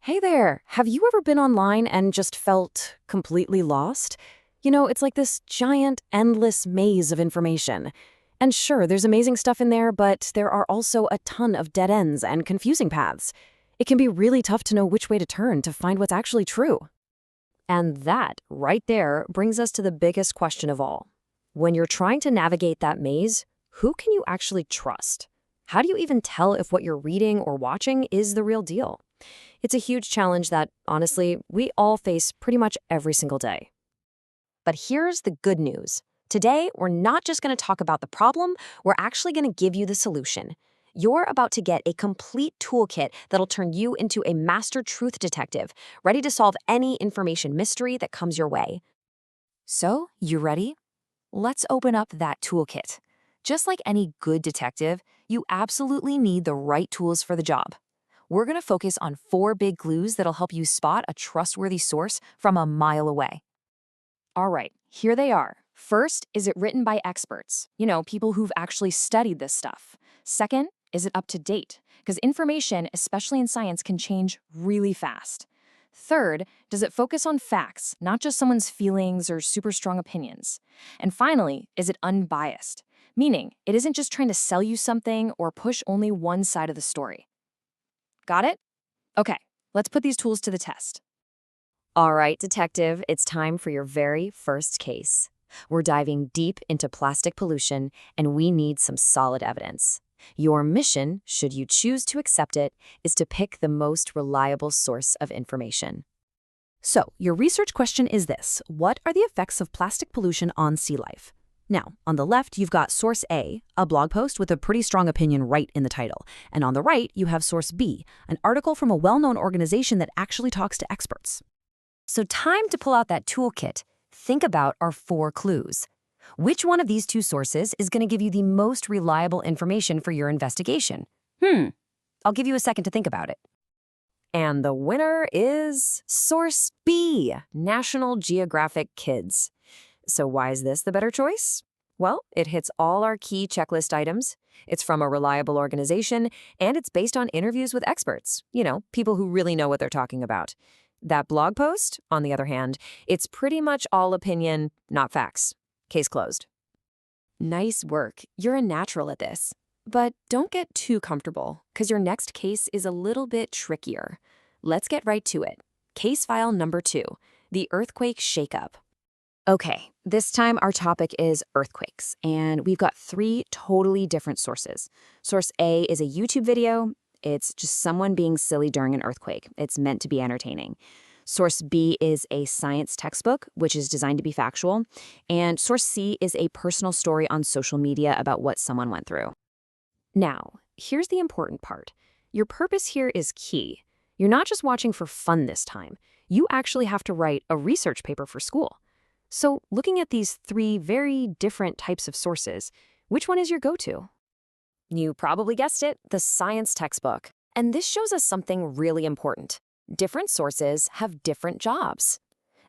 Hey there, have you ever been online and just felt completely lost? It's like this giant, endless maze of information. And sure, there's amazing stuff in there, but there are also a ton of dead ends and confusing paths. It can be really tough to know which way to turn to find what's actually true. And that, right there, brings us to the biggest question of all. When you're trying to navigate that maze, who can you actually trust? How do you even tell if what you're reading or watching is the real deal? It's a huge challenge that, honestly, we all face pretty much every single day. But here's the good news. Today, we're not just going to talk about the problem, we're actually going to give you the solution. You're about to get a complete toolkit that'll turn you into a master truth detective, ready to solve any information mystery that comes your way. So, you ready? Let's open up that toolkit. Just like any good detective, you absolutely need the right tools for the job. We're going to focus on 4 big clues that'll help you spot a trustworthy source from a mile away. All right, here they are. First, is it written by experts? People who've actually studied this stuff. Second, is it up to date? Because information, especially in science, can change really fast. Third, does it focus on facts, not just someone's feelings or super strong opinions? And finally, is it unbiased? Meaning, it isn't just trying to sell you something or push only one side of the story. Got it? Okay, let's put these tools to the test. All right, detective, it's time for your very first case. We're diving deep into plastic pollution, and we need some solid evidence. Your mission, should you choose to accept it, is to pick the most reliable source of information. So, your research question is this: what are the effects of plastic pollution on sea life? Now, on the left, you've got Source A, a blog post with a pretty strong opinion right in the title. And on the right, you have Source B, an article from a well-known organization that actually talks to experts. So time to pull out that toolkit. Think about our 4 clues. Which one of these 2 sources is going to give you the most reliable information for your investigation? I'll give you a second to think about it. And the winner is Source B, National Geographic Kids. So why is this the better choice? Well, it hits all our key checklist items. It's from a reliable organization, and it's based on interviews with experts. People who really know what they're talking about. That blog post, on the other hand, it's pretty much all opinion, not facts. Case closed. Nice work. You're a natural at this. But don't get too comfortable, because your next case is a little bit trickier. Let's get right to it. Case file number 2, the earthquake shakeup. Okay, this time our topic is earthquakes, and we've got 3 totally different sources. Source A is a YouTube video. It's just someone being silly during an earthquake. It's meant to be entertaining. Source B is a science textbook, which is designed to be factual. And Source C is a personal story on social media about what someone went through. Now, here's the important part. Your purpose here is key. You're not just watching for fun this time. You actually have to write a research paper for school. So, looking at these 3 very different types of sources, which one is your go-to? You probably guessed it, the science textbook. And this shows us something really important. Different sources have different jobs.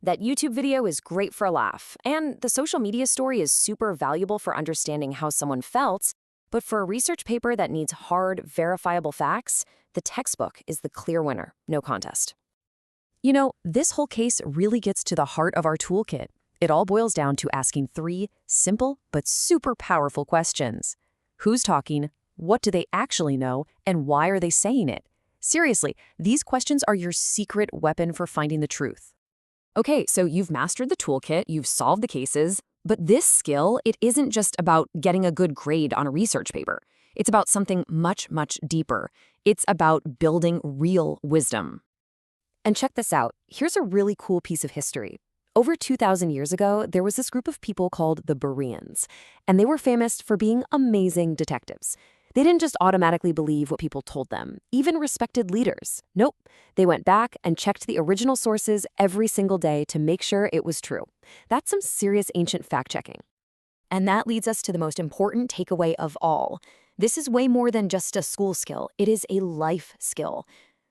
That YouTube video is great for a laugh, and the social media story is super valuable for understanding how someone felt, but for a research paper that needs hard, verifiable facts, the textbook is the clear winner, no contest. This whole case really gets to the heart of our toolkit. It all boils down to asking 3 simple but super powerful questions. Who's talking? What do they actually know? And why are they saying it? Seriously, these questions are your secret weapon for finding the truth. Okay, so you've mastered the toolkit, you've solved the cases, but this skill, it isn't just about getting a good grade on a research paper. It's about something much, much deeper. It's about building real wisdom. And check this out. Here's a really cool piece of history. Over 2,000 years ago, there was this group of people called the Bereans, and they were famous for being amazing detectives. They didn't just automatically believe what people told them, even respected leaders. Nope. They went back and checked the original sources every single day to make sure it was true. That's some serious ancient fact-checking. And that leads us to the most important takeaway of all. This is way more than just a school skill. It is a life skill.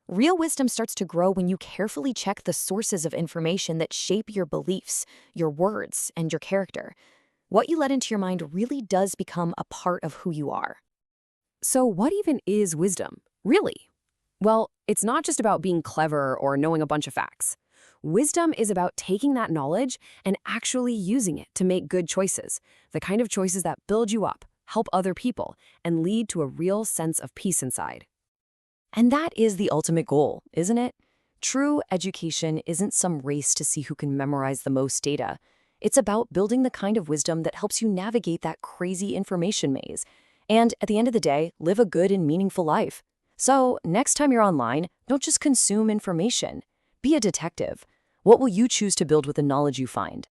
Real wisdom starts to grow when you carefully check the sources of information that shape your beliefs, your words, and your character. What you let into your mind really does become a part of who you are. So what even is wisdom, really? Well, it's not just about being clever or knowing a bunch of facts. Wisdom is about taking that knowledge and actually using it to make good choices, the kind of choices that build you up, help other people, and lead to a real sense of peace inside. And that is the ultimate goal, isn't it? True education isn't some race to see who can memorize the most data. It's about building the kind of wisdom that helps you navigate that crazy information maze. And at the end of the day, live a good and meaningful life. So, next time you're online, don't just consume information. Be a detective. What will you choose to build with the knowledge you find?